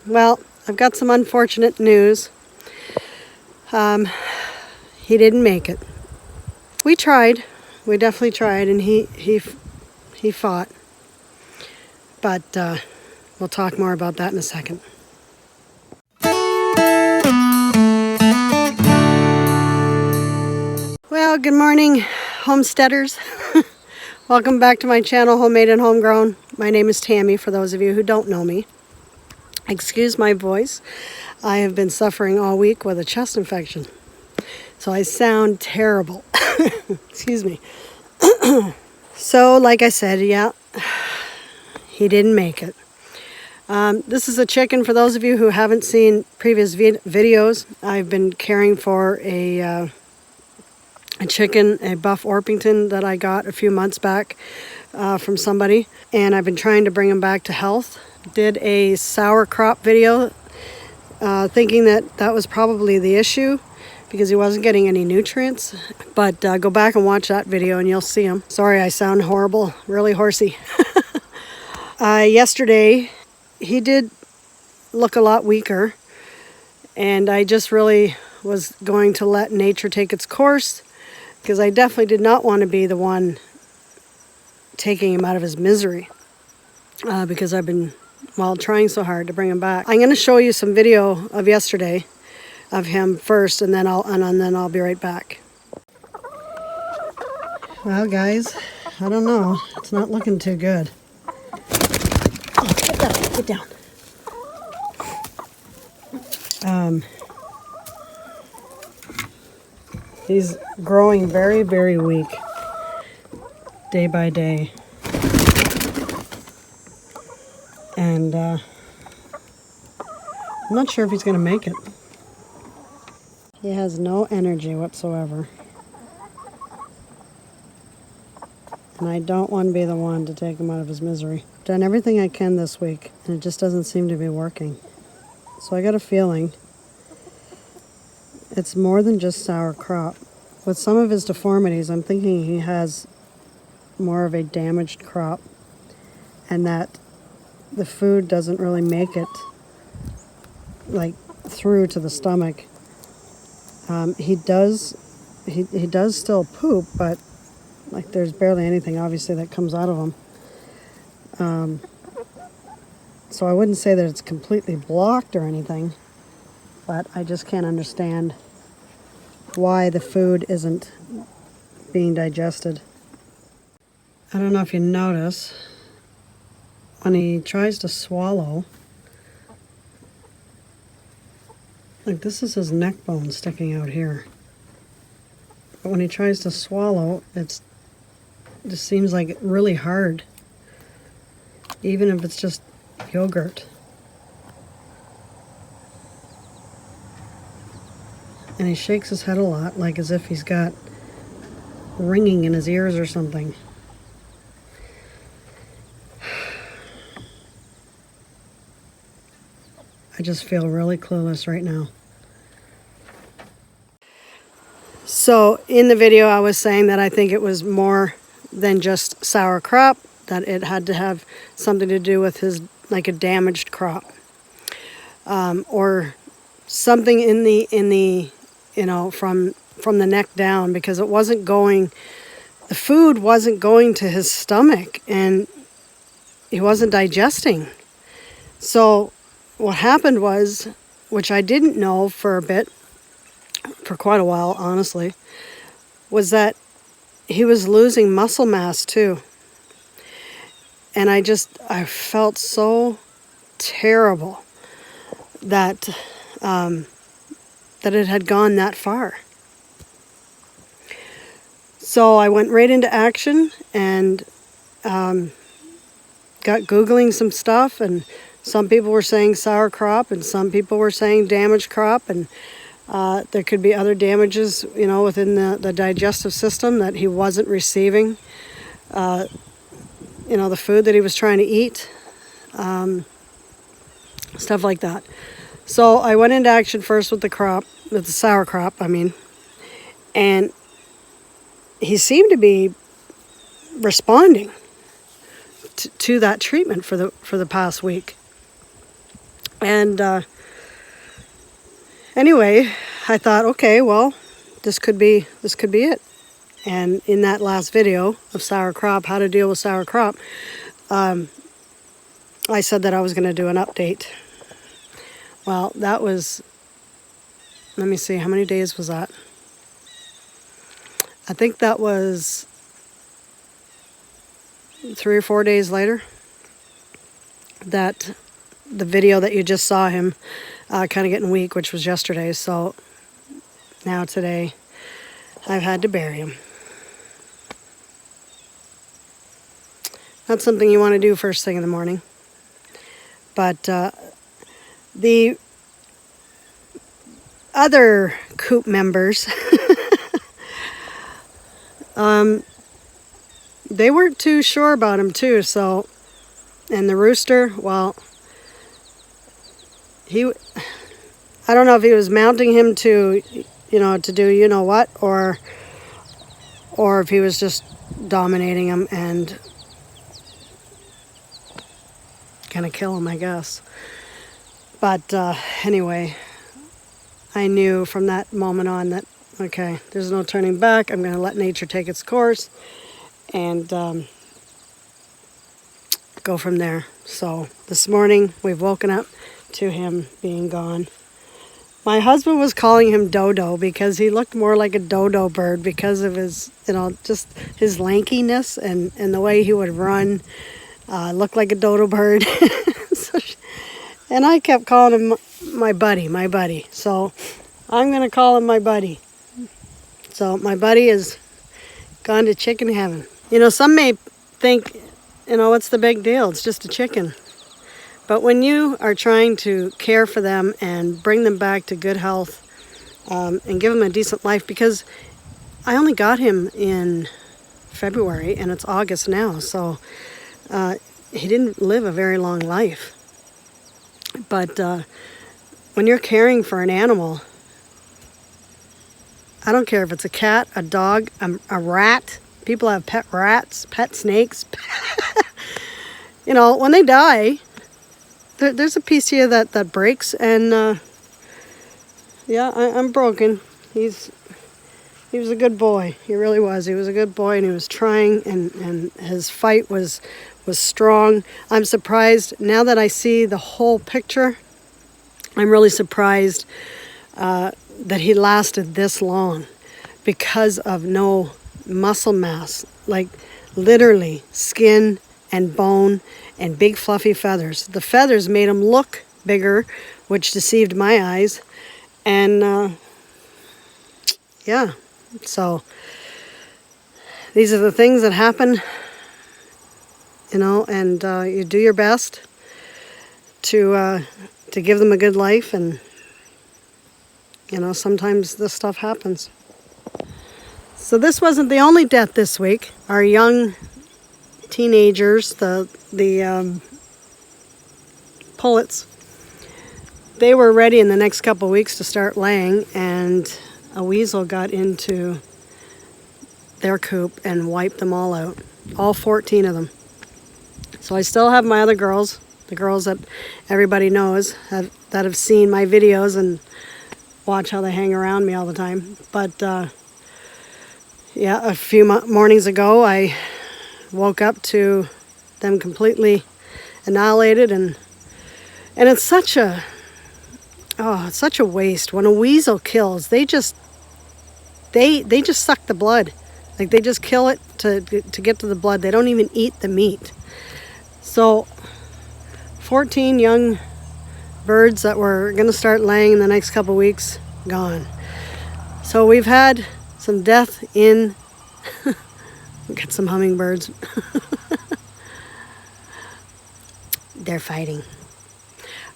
Well, I've got some unfortunate news. He didn't make it. We tried. We definitely tried, and he fought. But we'll talk more about that in a second. Well, good morning, homesteaders. Welcome back to my channel, Homemade and Homegrown. My name is Tammy, for those of you who don't know me. Excuse my voice. I have been suffering all week with a chest infection, so I sound terrible. Excuse me. So, like I said, yeah, he didn't make it. This is a chicken. For those of you who haven't seen previous videos, I've been caring for a chicken, a Buff Orpington that I got a few months back from somebody, and I've been trying to bring him back to health. Did a sour crop video thinking that was probably the issue because he wasn't getting any nutrients, but go back and watch that video and you'll see him. Sorry, I sound horrible, really horsey. Yesterday he did look a lot weaker, and I just really was going to let nature take its course, because I definitely did not want to be the one taking him out of his misery, because I've been, well, trying so hard to bring him back. I'm going to show you some video of yesterday of him first, and then I'll be right back. Well, guys, I don't know. It's not looking too good. Oh, get down. He's growing very, very weak, day by day. And I'm not sure if he's going to make it. He has no energy whatsoever. And I don't want to be the one to take him out of his misery. I've done everything I can this week, and it just doesn't seem to be working. So I got a feeling it's more than just sour crop. With some of his deformities, I'm thinking he has more of a damaged crop, and that the food doesn't really make it like through to the stomach. He does still poop, but like there's barely anything obviously that comes out of him. So I wouldn't say that it's completely blocked or anything, but I just can't understand why the food isn't being digested. I don't know if you notice, when he tries to swallow, like this is his neck bone sticking out here. But when he tries to swallow, it just seems like really hard, even if it's just yogurt. And he shakes his head a lot, like as if he's got ringing in his ears or something. I just feel really clueless right now. So in the video I was saying that I think it was more than just sour crop, that it had to have something to do with his, like a damaged crop, or something in the you know, from the neck down, because it wasn't going, the food wasn't going to his stomach and he wasn't digesting. So what happened was, which I didn't know for a bit, for quite a while honestly, was that he was losing muscle mass too. And I felt so terrible that that it had gone that far. So I went right into action and got Googling some stuff, and some people were saying sour crop and some people were saying damaged crop, and there could be other damages, you know, within the digestive system that he wasn't receiving, you know, the food that he was trying to eat, stuff like that. So I went into action first with the sour crop, and he seemed to be responding to that treatment for the past week. And anyway, I thought, okay, well, this could be it. And in that last video of sour crop, how to deal with sour crop, I said that I was going to do an update. Well, that was, let me see, how many days was that? I think that was 3 or 4 days later that the video that you just saw him kind of getting weak, which was yesterday. So now today I've had to bury him. That's something you want to do first thing in the morning. But the other coop members, they weren't too sure about him too. So, and the rooster, well, I don't know if he was mounting him to, to do you know what, or if he was just dominating him and gonna kill him, I guess. But anyway, I knew from that moment on that, okay, there's no turning back. I'm gonna let nature take its course and go from there. So this morning we've woken up to him being gone. My husband was calling him Dodo because he looked more like a dodo bird because of his, just his lankiness and the way he would run. Looked like a dodo bird. And I kept calling him my buddy. So I'm going to call him my buddy. So my buddy is gone to chicken heaven. Some may think, what's the big deal? It's just a chicken. But when you are trying to care for them and bring them back to good health and give them a decent life, because I only got him in February and it's August now, so he didn't live a very long life. But when you're caring for an animal, I don't care if it's a cat, a dog, a rat. People have pet rats, pet snakes. When they die, there's a piece here that breaks, and yeah, I'm broken. He was a good boy. He really was. He was a good boy, and he was trying, and his fight was strong. I'm surprised now that I see the whole picture. I'm really surprised that he lasted this long because of no muscle mass, like literally skin and bone and big fluffy feathers. The feathers made him look bigger, which deceived my eyes. And yeah, so these are the things that happen, and you do your best to give them a good life, and sometimes this stuff happens. So this wasn't the only death this week. Our young teenagers, the pullets, they were ready in the next couple of weeks to start laying, and a weasel got into their coop and wiped them all out, all 14 of them. So I still have my other girls, the girls that everybody knows, that have seen my videos and watch how they hang around me all the time. But yeah, a few mornings ago I woke up to them completely annihilated, and it's such a waste. When a weasel kills, they just suck the blood. Like, they just kill it to get to the blood. They don't even eat the meat. So 14 young birds that were going to start laying in the next couple weeks, gone. So we've had some death in get some hummingbirds. They're fighting.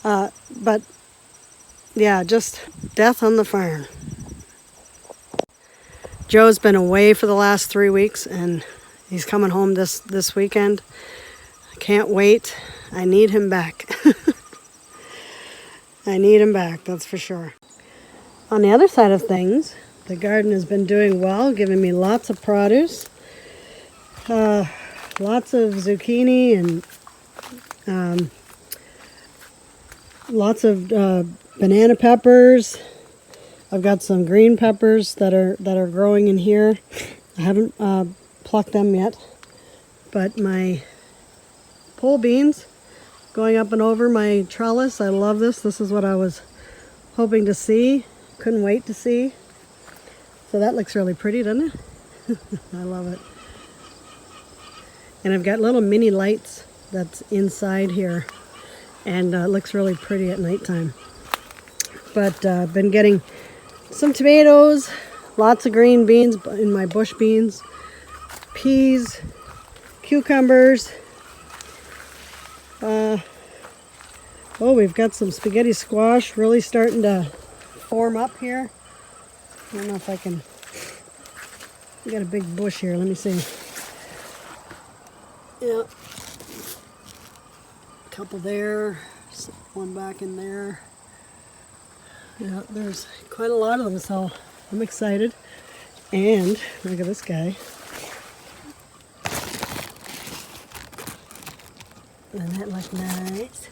But yeah, just death on the farm. Joe's been away for the last 3 weeks, and he's coming home this weekend. I can't wait. I need him back. I need him back, that's for sure. On the other side of things, the garden has been doing well, giving me lots of produce. Lots of zucchini and lots of banana peppers. I've got some green peppers that are growing in here. I haven't plucked them yet, but my pole beans going up and over my trellis. I love this. This is what I was hoping to see. Couldn't wait to see. So that looks really pretty, doesn't it? I love it. And I've got little mini lights that's inside here, and it looks really pretty at nighttime. But I've been getting some tomatoes, lots of green beans in my bush beans, peas, cucumbers. Oh, we've got some spaghetti squash really starting to form up here. I don't know if I can. We got a big bush here. Let me see. Yeah, a couple there, one back in there. Yeah, there's quite a lot of them, so I'm excited. And look at this guy. Doesn't that look nice?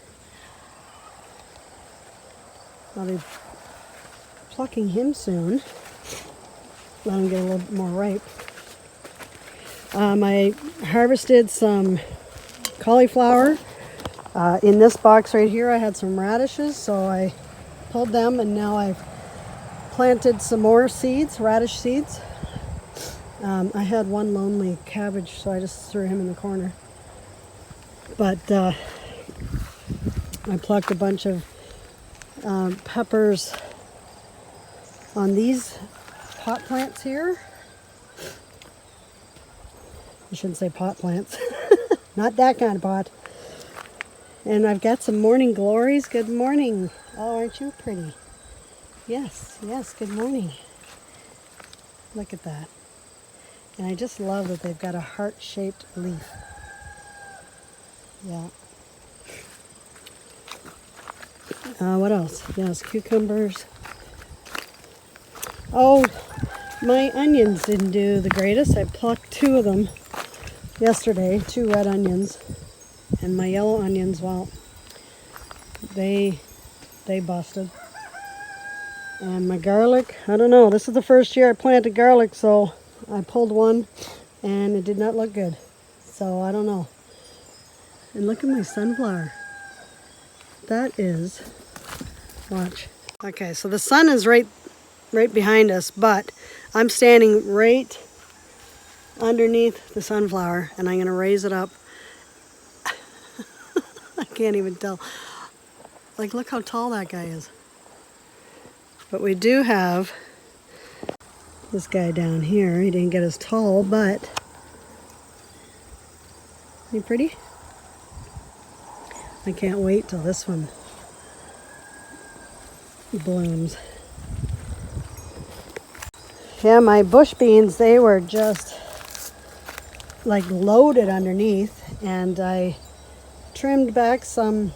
I'll be plucking him soon. Let him get a little bit more ripe. I harvested some cauliflower. In this box right here I had some radishes, so I pulled them, and now I've planted some more seeds, radish seeds. I had one lonely cabbage, so I just threw him in the corner. But I plucked a bunch of peppers on these pot plants here. I shouldn't say pot plants. Not that kind of pot. And I've got some morning glories. Good morning. Oh, aren't you pretty? Yes, yes, good morning. Look at that. And I just love that they've got a heart-shaped leaf. Yeah. What else? Yes, cucumbers. Oh, my onions didn't do the greatest. I plucked 2 of them yesterday, 2 red onions. And my yellow onions, well, they busted. And my garlic, I don't know. This is the first year I planted garlic, so I pulled one and it did not look good. So I don't know. And look at my sunflower. That is, watch. Okay, so the sun is right behind us, but I'm standing right underneath the sunflower, and I'm going to raise it up. I can't even tell. Like, look how tall that guy is. But we do have this guy down here. He didn't get as tall, but isn't he pretty? I can't wait till this one blooms. Yeah, my bush beans, they were just like loaded underneath, and I trimmed back some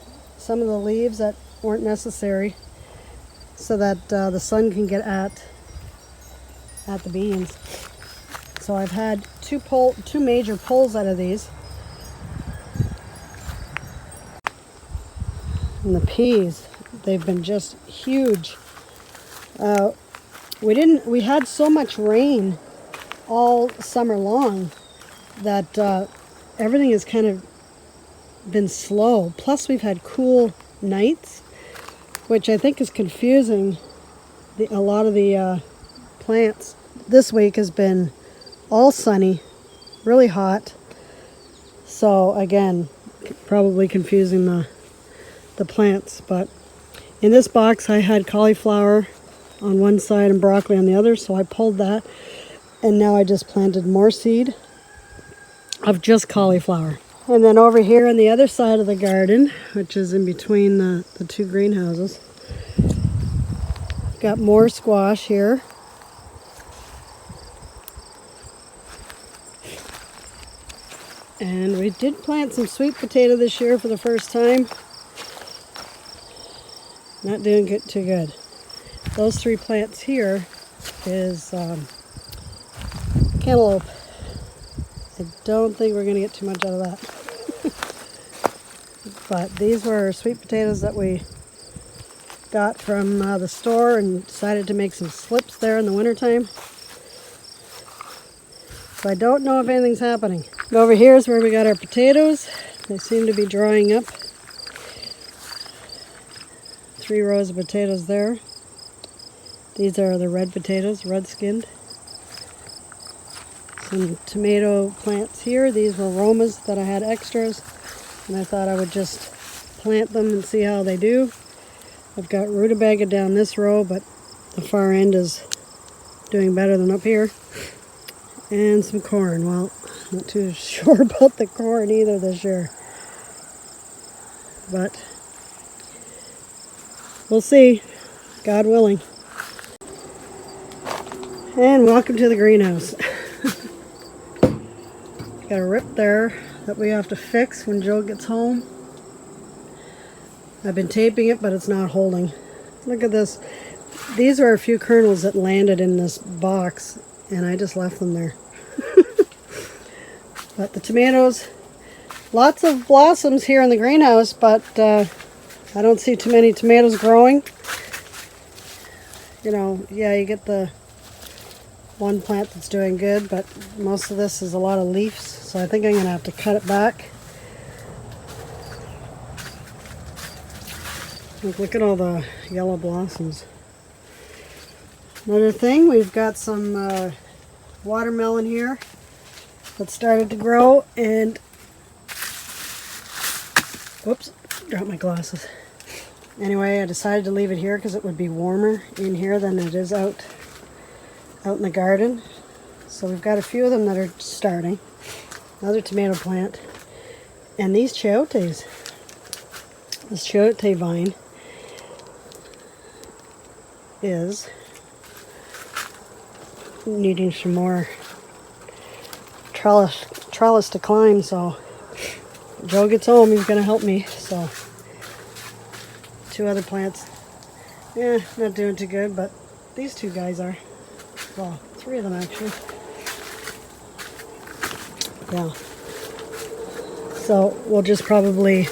of the leaves that weren't necessary so that the sun can get at the beans. So I've had two major pulls out of these. And the peas, they've been just huge. We had so much rain all summer long that everything has kind of been slow. Plus we've had cool nights, which I think is confusing a lot of the plants. This week has been all sunny, really hot. So again, probably confusing the plants. But in this box I had cauliflower on one side and broccoli on the other, so I pulled that, and now I just planted more seed of just cauliflower. And then over here on the other side of the garden, which is in between the 2 greenhouses, got more squash here. And we did plant some sweet potato this year for the first time. Not doing too good. Those 3 plants here is cantaloupe. I don't think we're going to get too much out of that. But these were sweet potatoes that we got from the store and decided to make some slips there in the wintertime. So I don't know if anything's happening. And over here is where we got our potatoes. They seem to be drying up. 3 rows of potatoes there. These are the red potatoes, red-skinned. Some tomato plants here. These were Romas that I had extras, and I thought I would just plant them and see how they do. I've got rutabaga down this row, but the far end is doing better than up here. And some corn. Well, not too sure about the corn either this year, but we'll see, God willing. And welcome to the greenhouse. Got a rip there that we have to fix when Joe gets home. I've been taping it, but it's not holding. Look at this. These are a few kernels that landed in this box, and I just left them there. But the tomatoes, lots of blossoms here in the greenhouse, but I don't see too many tomatoes growing. You know, yeah, you get the one plant that's doing good, but most of this is a lot of leaves, so I think I'm going to have to cut it back. Look at all the yellow blossoms. Another thing, we've got some watermelon here that started to grow, and whoops, dropped my glasses. Anyway, I decided to leave it here because it would be warmer in here than it is out in the garden. So we've got a few of them that are starting. Another tomato plant. And these chayotes. This chayote vine is needing some more trellis to climb, so Joe gets home, he's going to help me. So 2 other plants, not doing too good, but these 2 guys are. Well, 3 of them actually. Yeah. So we'll just probably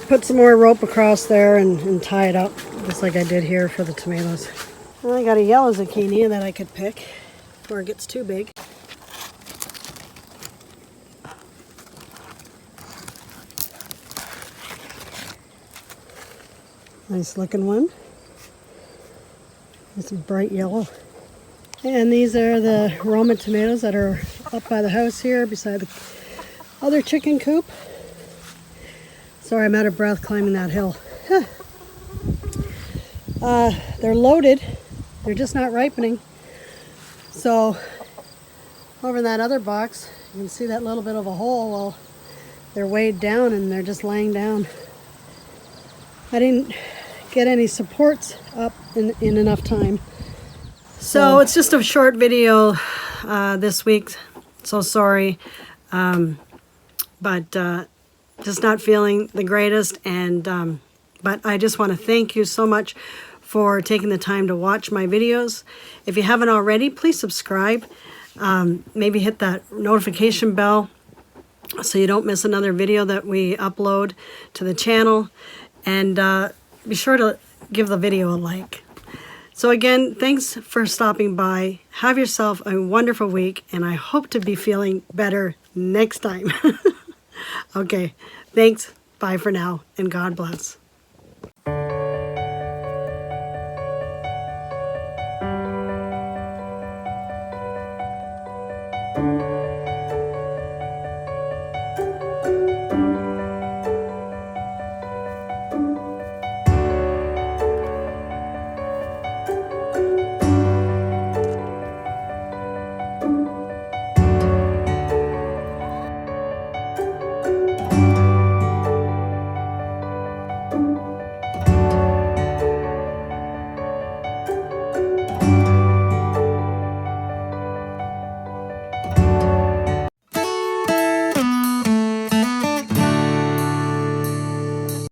put some more rope across there and tie it up, just like I did here for the tomatoes. And I got a yellow zucchini that I could pick before it gets too big. Nice looking one. It's bright yellow. And these are the Roma tomatoes that are up by the house here beside the other chicken coop. Sorry, I'm out of breath climbing that hill. They're loaded. They're just not ripening. So over in that other box, you can see that little bit of a hole. Well, they're weighed down and they're just laying down. I didn't get any supports up in enough time. So it's just a short video this week. So sorry. But just not feeling the greatest. And but I just want to thank you so much for taking the time to watch my videos. If you haven't already, please subscribe. Maybe hit that notification bell so you don't miss another video that we upload to the channel. And be sure to give the video a like. So again, thanks for stopping by. Have yourself a wonderful week, and I hope to be feeling better next time. Okay, thanks. Bye for now, and God bless.